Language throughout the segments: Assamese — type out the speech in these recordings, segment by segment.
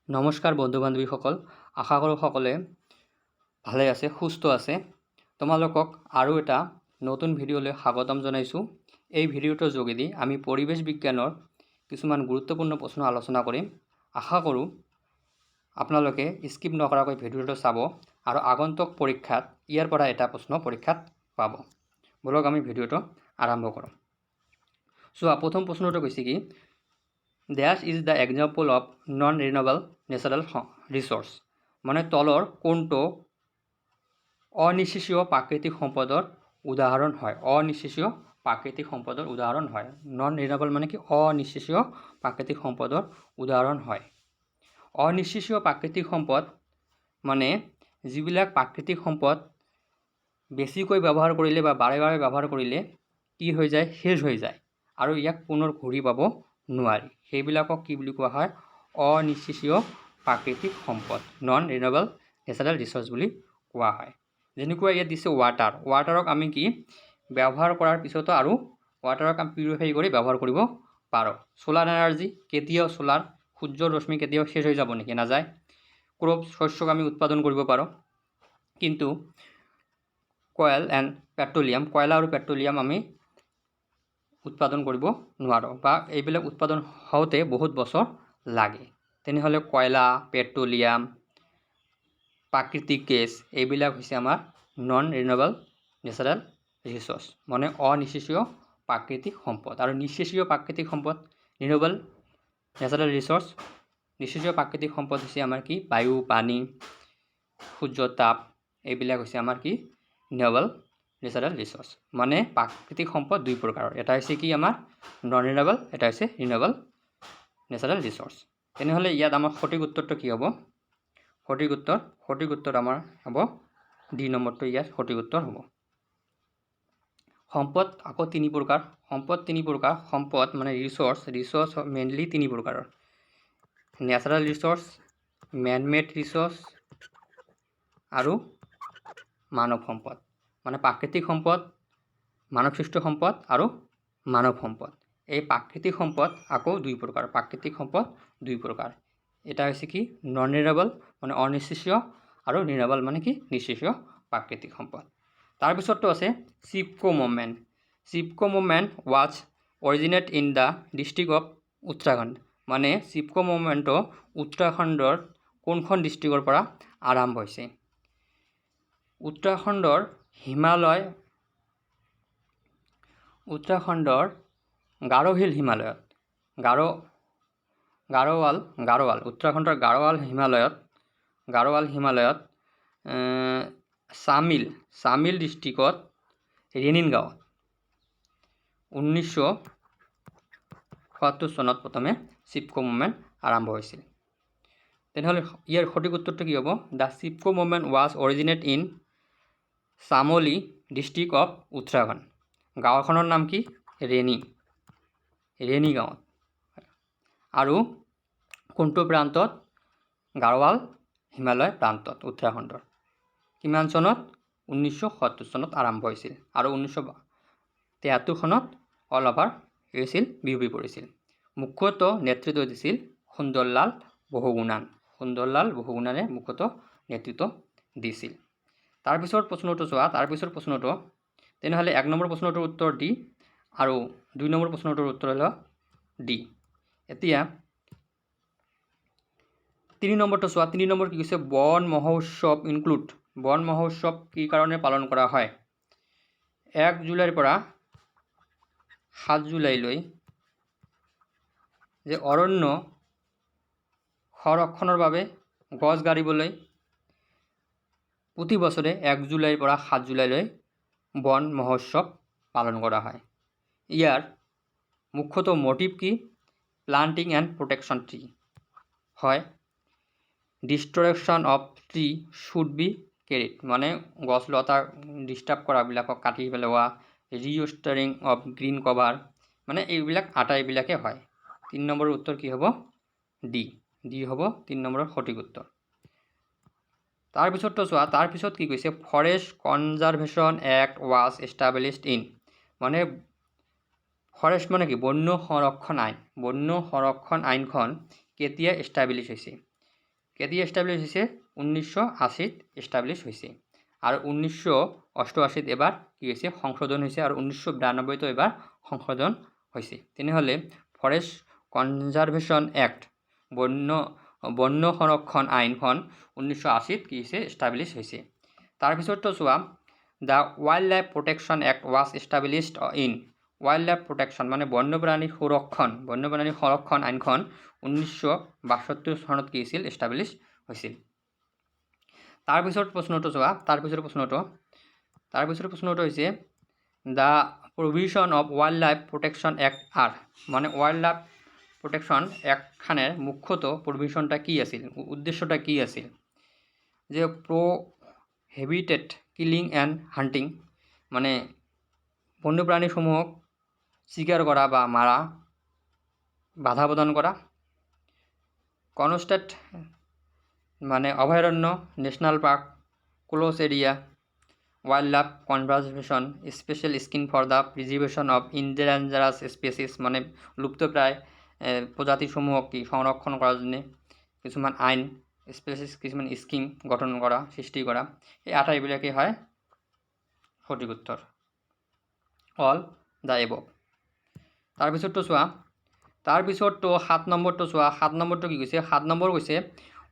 নমস্কাৰ বন্ধু বান্ধৱীসকল, আশা কৰোঁ সকলে ভালে আছে, সুস্থ আছে। তোমালোকক আৰু এটা নতুন ভিডিঅ'লৈ স্বাগতম জনাইছোঁ। এই ভিডিঅ'টোৰ যোগেদি আমি পৰিৱেশ বিজ্ঞানৰ কিছুমান গুৰুত্বপূৰ্ণ প্ৰশ্ন আলোচনা কৰিম। আশা কৰোঁ আপোনালোকে স্কিপ নকৰাকৈ ভিডিঅ'টো চাব আৰু আগন্তুক পৰীক্ষাত ইয়াৰ পৰা এটা প্ৰশ্ন পৰীক্ষাত পাব। বলক আমি ভিডিঅ'টো আৰম্ভ কৰোঁ। চোৱা, প্ৰথম প্ৰশ্নটো কৈছে কি, dash is the example of non renewable natural resource, মানে তলৰ কোনটো অনিশ্চিয় প্ৰাকৃতিক সম্পদৰ উদাহৰণ হয়। অনিশ্চিয় প্ৰাকৃতিক সম্পদৰ উদাহৰণ হয়। নন ৰিনিউৱেবল মানে কি, অনিশ্চিয় প্ৰাকৃতিক সম্পদৰ উদাহৰণ হয়। অনিশ্চিয় প্ৰাকৃতিক সম্পদ মানে যিবিলাক প্ৰাকৃতিক সম্পদ বেছিকৈ ব্যৱহাৰ কৰিলে বা বাৰে বাৰে ব্যৱহাৰ কৰিলে কি হৈ যায়, শেষ হৈ যায় আৰু ইয়াক পুনৰ ঘূৰি পাব নোৱাৰি। সেইবিলাকক কি বুলি কোৱা হয়, অনিশ্চিয় প্ৰাকৃতিক সম্পদ, নন ৰিনিউৱেবল ন্যাচাৰাল ৰিসোৰ্স বুলি কোৱা হয়। যেনেকুৱা ইয়াত দিছে ৱাটাৰ। ৱাটাৰক আমি কি ব্যৱহাৰ কৰাৰ পিছতো আৰু ৱাটাৰক আমি পিউৰিফাই কৰি ব্যৱহাৰ কৰিব পাৰোঁ। সোলাৰ এনাৰ্জি, কেতিয়াও সোলাৰ সূৰ্যৰ ৰশ্মি কেতিয়াও শেষ হৈ যাব নেকি, নাযায়। ক্ৰপ, শস্যক আমি উৎপাদন কৰিব পাৰোঁ। কিন্তু কয়লা এণ্ড পেট্ৰলিয়াম, কয়লা আৰু পেট্ৰলিয়াম আমি উৎপাদন কৰিব নোৱাৰোঁ বা এইবিলাক উৎপাদন হওঁতে বহুত বছৰ লাগে। তেনেহ'লে কয়লা, পেট্ৰলিয়াম, প্ৰাকৃতিক গেছ এইবিলাক হৈছে আমাৰ নন ৰিনিউৱেবল ন্যাচাৰাল ৰিসোৰ্স, মানে অনিশ্চিয় প্ৰাকৃতিক সম্পদ। আৰু নিশ্চিয় প্ৰাকৃতিক সম্পদ, ৰিনিউৱেবল ন্যাচাৰাল ৰিসোৰ্স, নিশ্চিয় প্ৰাকৃতিক সম্পদ হৈছে আমাৰ কি, বায়ু, পানী, সূৰ্যৰ তাপ, এইবিলাক হৈছে আমাৰ কি ৰিনিউৱেবল ন্যাচাৰাল ৰিসোৰ্স। মানে প্ৰাকৃতিক সম্পদ দুই প্ৰকাৰৰ, এটা হৈছে কি আমাৰ নন ৰিনিউৱেবল, এটা হৈছে ৰিনিউৱেবল ন্যাচাৰাল ৰিসোৰ্স। তেনেহ'লে ইয়াত আমাৰ সঠিক উত্তৰটো কি হ'ব? সঠিক উত্তৰ আমাৰ হ'ব ডি নম্বৰটো, ইয়াত সঠিক উত্তৰ হ'ব। সম্পদ আকৌ তিনি প্ৰকাৰ। সম্পদ মানে ৰিচোৰ্চ মেইনলি তিনি প্ৰকাৰৰ: ন্যাচাৰাল ৰিসোৰ্স, মেন মেড ৰিসোৰ্স আৰু মানৱ সম্পদ। মানে প্ৰাকৃতিক সম্পদ, মানৱসৃষ্ট সম্পদ আৰু মানৱ সম্পদ। এই প্ৰাকৃতিক সম্পদ আকৌ দুই প্ৰকাৰ। এটা হৈছে কি নন ৰিনিউৱেবল মানে অনিশ্চিয়, আৰু ৰিনিউৱেবল মানে কি নিশ্চিয় প্ৰাকৃতিক সম্পদ। তাৰপিছততো আছে Chipko movement. Chipko movement was originate in the district of Uttarakhand. মানে চিপকো মুভমেণ্টটো উত্তৰাখণ্ডৰ কোনখন ডিষ্ট্ৰিক্টৰ পৰা আৰম্ভ হৈছে? উত্তৰাখণ্ডৰ গাৰো হিল হিমালয়ত, উত্তৰাখণ্ডৰ গাৰোৱাল হিমালয়ত চামিল ডিষ্ট্ৰিক্টত ৰেনিন গাঁৱত 1977 চনত প্ৰথমে চিপকো মুভমেণ্ট আৰম্ভ হৈছিল। তেনেহ'লে ইয়াৰ সঠিক উত্তৰটো কি হ'ব? The Chipko movement was originate in Chamoli district of Uttarakhand. গাঁওখনৰ নাম কি? ৰেনি গাঁৱত। আৰু কোনটো প্ৰান্তত? গাৰোৱাল হিমালয় প্ৰান্তত উত্তৰাখণ্ডৰ। কিমান চনত? 1977 চনত আৰম্ভ হৈছিল আৰু 1973 চনত অল অভাৰ কি হৈছিল? বিয়পি পৰিছিল। মুখ্যতঃ নেতৃত্ব দিছিল সুন্দৰলাল বহুগুণানে মুখ্যতঃ নেতৃত্ব দিছিল। তাৰপিছৰ প্ৰশ্নটো চোৱা, তেনেহ'লে 1 নম্বৰ প্ৰশ্নটোৰ উত্তৰ ডি আৰু 2 নম্বৰ প্ৰশ্নটোৰ উত্তৰ হ'ল ডি। এতিয়া 3 নম্বৰটো চোৱা। 3 নম্বৰ কি কৈছে? বন মহোৎসৱ ইনক্লুড। বন মহোৎসৱ কি কাৰণে পালন কৰা হয়? 1 জুলাইৰ পৰা 7 জুলাইলৈ যে অৰণ্য সংৰক্ষণৰ বাবে গছ গাড়িবলৈ প্ৰতি বছৰে 1 জুলাইৰ পৰা 7 জুলাইলৈ বন মহোৎসৱ পালন কৰা হয়। ইয়াৰ মুখ্যতঃ মটিভ কি? প্লান্টিং এণ্ড প্ৰটেকশ্যন ট্ৰি হয়। Destruction of tree should be carried, মানে গছ লতাৰ ডিষ্টাৰ্ব কৰাবিলাকক কাটি পেলোৱা। ৰিষ্টৰিং অফ গ্ৰীণ কভাৰ, মানে এইবিলাক আটাইবিলাকে হয়। 3 নম্বৰৰ উত্তৰ কি হ'ব? ডি হ'ব 3 নম্বৰৰ সঠিক উত্তৰ। তাৰপিছততো চোৱা, তাৰপিছত কি কৈছে? Forest conservation act was established in, মানে ফৰেষ্ট মানে কি? বন্য সংৰক্ষণ আইনখন কেতিয়া এষ্টাব্লিছ হৈছে? কেতিয়া এষ্টাব্লিছ হৈছে 1980 এষ্টাব্লিছ হৈছে আৰু 1988 এবাৰ কি হৈছে সংশোধন হৈছে আৰু 1992 এবাৰ সংশোধন হৈছে। তেনেহ'লে ফৰেষ্ট কনজাৰভেশ্যন এক্ট বন্য সংৰক্ষণ আইনখন 1980 কি হৈছে এষ্টাব্লিছ হৈছে। তাৰপিছততো চোৱা the wild life protection act was established in wild life protection মানে বন্যপ্ৰাণী সংৰক্ষণ আইনখন 1962 চনত কি হৈছিল এষ্টাব্লিছ হৈছিল। তাৰপিছৰ প্ৰশ্নটো চোৱা তাৰপিছৰ প্ৰশ্নটো হৈছে the provision of wildlife protection act আৰ মানে ৱাইল্ড লাইফ প্রোটেকশন অ্যাক্টখানের মুখ্যত প্রভিশনটা কী আছিল, উদ্দেশ্যটা কী আছিল যে প্রোহিবিটেড কিলিং অ্যান্ড হান্টিং মানে বন্যপ্রাণীসমূহক শিকার করা বা মারা বাধা প্রদান করা, কনস্টেট মানে অভয়ারণ্য national park close area wildlife conservation special scheme for the preservation of endangered species মানে লুপ্তপ্রায় প্রজাতিসমূহক কি সংরক্ষণ করার জন্য কিছুমান আইন স্পেচিছ কিছুমান স্কিম গঠন কৰা সৃষ্টি কৰা এই আটাইবিলাকেই হয় সঠিক উত্তৰ অল দ্য এবভ। তাৰপিছততো চোৱা তাৰপিছততো 7 নম্বৰটো চোৱা 7 নম্বৰটো কি কৈছে 7 নম্বৰ কৈছে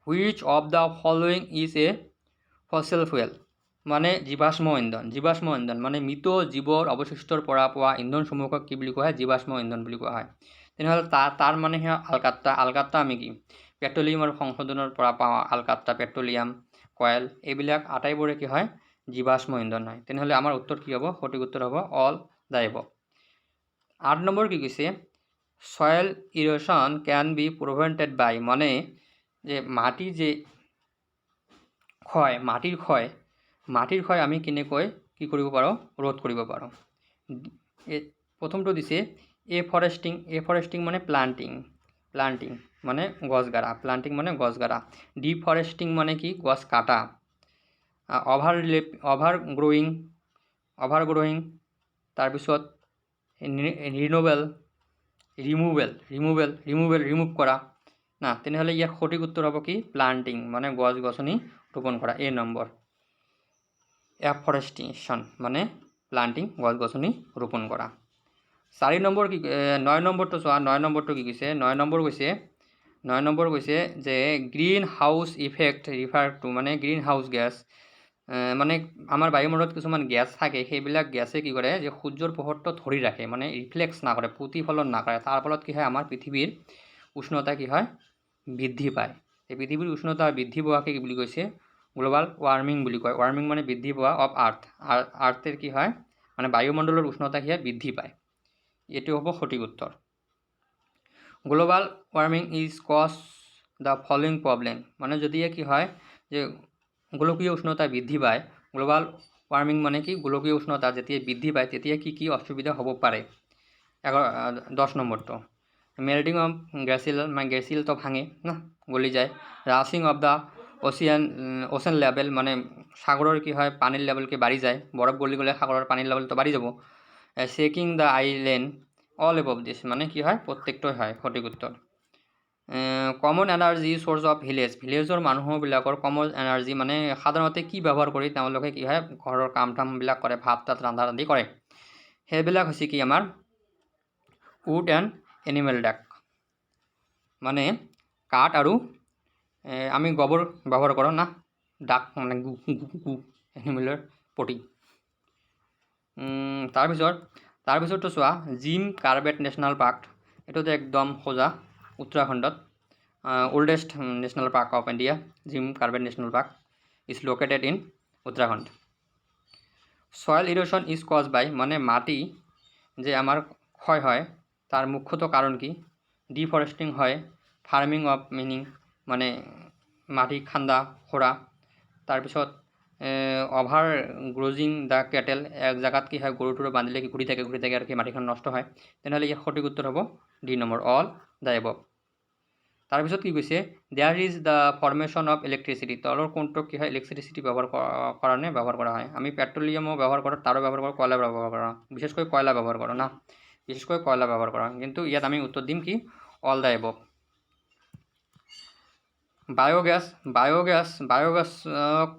which of the following is a fossil fuel মানে জীৱাশ্ম ইন্ধন মানে মৃত জীৱৰ অৱশিষ্টৰ পৰা পোৱা ইন্ধনসমূহক কি বুলি কোৱা হয় জীৱাশ্ম ইন্ধন বুলি কোৱা হয়। তেনেহ'লে তাৰ মানে আলকাট্টা আমি কি পেট্ৰলিয়ামৰ সংশোধনৰ পৰা পাওঁ আলকাট্টা পেট্ৰলিয়াম কয়েল এইবিলাক আটাইবোৰে কি হয় জীৱাশ্ম ইন্ধন হয়। তেনেহ'লে আমাৰ উত্তৰ কি হ'ব সঠিক উত্তৰ হ'ব অল দ্য এবভ। 8 নম্বৰ কি কৈছে সয়েল ইৰোশন ক্যান বি প্ৰিভেন্টেড বাই মানে যে মাটিৰ ক্ষয় আমি কেনেকৈ কি কৰিব পাৰোঁ ৰোধ কৰিব পাৰোঁ। প্ৰথমটো দিছে এফৰেষ্টিং মানে প্লান্টিং মানে গছ গাড়া ডিফৰেস্টিং মানে কি গছ কাটা, অভাৰ গ্ৰ'য়িং তাৰপিছত ৰিমুভ কৰা না। তেনেহ'লে ইয়াৰ সঠিক উত্তৰ হ'ব কি প্লান্টিং মানে গছ গছনি ৰোপণ কৰা এ নম্বৰ। এফৰেষ্টেশ্যন মানে প্লান্টিং গছ গছনি ৰোপণ কৰা। 4 নম্বৰ কি 9 নম্বৰটো চোৱা 9 নম্বৰটো কি কৈছে 9 নম্বৰ কৈছে যে greenhouse effect refer to মানে গ্ৰীণ হাউচ গেছ মানে আমাৰ বায়ুমণ্ডলত কিছুমান গেছ থাকে সেইবিলাক গেছে কি কৰে যে সূৰ্যৰ পোহৰটো ধৰি ৰাখে মানে ৰিফ্লেক্স নকৰে প্ৰতিফলন নকৰে তাৰ ফলত কি হয় আমাৰ পৃথিৱীৰ উষ্ণতা কি হয় বৃদ্ধি পায়। এই পৃথিৱীৰ উষ্ণতা বৃদ্ধি পোৱাকে কি বুলি কৈছে গ্লোবাল ওয়াৰ্মিং বুলি কয়। ওয়াৰ্মিং মানে বৃদ্ধি পোৱা অফ আৰ্থেৰ কি হয় মানে বায়ুমণ্ডলৰ উষ্ণতা কি হয় বৃদ্ধি পায়। এটি হ'ব সঠিক উত্তৰ। Global warming is cause the following problem মানে যদি কি হয় যে গোলকীয় উষ্ণতা বৃদ্ধি পায় গ্লোবাল ওয়ার্মিং মানে কি গোলকীয় উষ্ণতা যেতিয়া বৃদ্ধি পায় তেতিয়া কি অসুবিধা হ'ব পাৰে। 10 নম্বৰটো মেল্টিং অফ গ্লেচিয়াৰ তো ভাঙে না গলি যায়। ৰাশিং অফ দ্য ওশেন লেভেল মানে সাগৰৰ কি হয় পানীৰ লেভেল কি বাঢ়ি যায় বৰফ গলি গ'লে সাগৰৰ পানীৰ লেভেলটো বাঢ়ি যাব। Shaking the island all above this মানে কি হয় প্ৰত্যেকটোৱে হয় সঠিক উত্তৰ। কমন এনাৰ্জি চ'ৰ্চ অফ ভিলেজৰ মানুহবিলাকৰ কমন এনাৰ্জি মানে সাধাৰণতে কি ব্যৱহাৰ কৰি তেওঁলোকে কি হয় ঘৰৰ কামবিলাক কৰে ভাত তাত ৰান্ধা ৰান্ধি কৰে সেইবিলাক হৈছে কি আমাৰ উড এণ্ড এনিমেল ডাক মানে কাঠ আৰু আমি গোবৰ ব্যৱহাৰ কৰোঁ না ডাক মানে গু এনিমেলৰ পটি। তাৰপিছততো চোৱা জিম কাৰ্বেট নেশ্যনেল পাৰ্ক এইটোতো একদম সোজা উত্তৰাখণ্ডত oldest national park of India Jim Corbett national park is located in Uttarakhand. Soil erosion is cause by মানে মাটি যে আমাৰ ক্ষয় হয় তাৰ মুখ্যত কাৰণ কি ডিফৰেস্টিং হয় ফাৰ্মিং অফ মিনিং মানে মাটি খান্দা খোৰা তাৰপিছত অভাৰ গ্ৰজিং দ্য কেটেল এক জেগাত কি হয় গৰুটো বান্ধিলে কি ঘূৰি থাকে আৰু কি মাটিখন নষ্ট হয়। তেনেহ'লে ইয়াৰ সঠিক উত্তৰ হ'ব D number all the above. তাৰপিছত কি কৈছে there is the formation of electricity তলৰ কোনটোক কি হয় ইলেক্ট্ৰিচিটি ব্যৱহাৰ কৰা হয়। আমি পেট্ৰলিয়ামো ব্যৱহাৰ কৰোঁ তাৰো ব্যৱহাৰ কৰোঁ কয়লা ব্যৱহাৰ কৰোঁ বিশেষকৈ কয়লা ব্যৱহাৰ কৰোঁ না বিশেষকৈ কয়লা ব্যৱহাৰ কৰা কিন্তু ইয়াত আমি উত্তৰ দিম কি অল দ্য এবভ। বায়োগেছ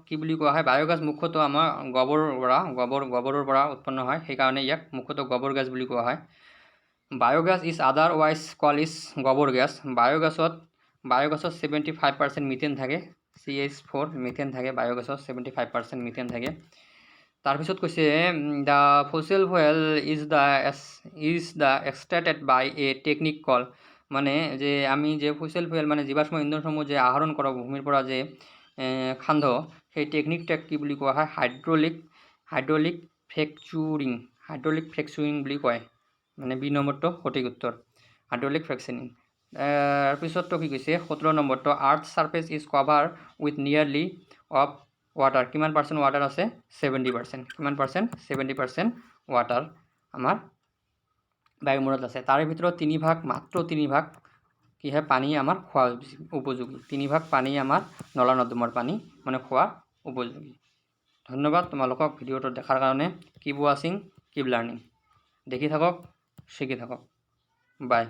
কি বুলি কোৱা হয়? বায়োগেছ মুখ্যতঃ আমাৰ গোবৰৰ পৰা উৎপন্ন হয়, সেইকাৰণে ইয়াক মুখ্যতঃ গোবৰ গেছ বুলি কোৱা হয়। Biogas is otherwise call is গোবৰ গেছ। বায়োগেছত 75% মিথেন থাকে, CH4 মিথেন থাকে, বায়োগেছত 75% মিথেন থাকে। তাৰপিছত কৈছে the fossil fuel is the extracted by a technique call, মানে যে আমি যে ফসিল ফুয়েল মানে জীৱাশ্ম ইন্ধনসমূহ যে আহৰণ কৰোঁ ভূমিৰ পৰা যে খান্দ, সেই টেকনিকটাক কি বুলি কোৱা হয়? হাইড্ৰলিক ফ্ৰেকচাৰিং বুলি কয়। মানে বি নম্বৰটো সঠিক উত্তৰ, হাইড্ৰলিক ফ্ৰেকচাৰিং। তাৰপিছততো কি কৈছে 17 নম্বৰটো earth surface is cover with nearly of water. কিমান পাৰ্চেণ্ট ৱাটাৰ আছে? 70%। কিমান পাৰ্চেণ্ট? 70% ৱাটাৰ আমাৰ বায়ুমণ্ডলত আছে। তাৰে ভিতৰত মাত্ৰ 3 ভাগ কি হয়? পানী আমাৰ খোৱা উপযোগী। 3 ভাগ পানী আমাৰ নলা নৰ্দমাৰ পানী মানে খোৱা উপযোগী। ধন্যবাদ তোমালোকক ভিডিঅ'টো দেখাৰ কাৰণে। কিপ ৱাচিং, কিপ লাৰ্ণিং। দেখি থাকক, শিকি থাকক। বাই।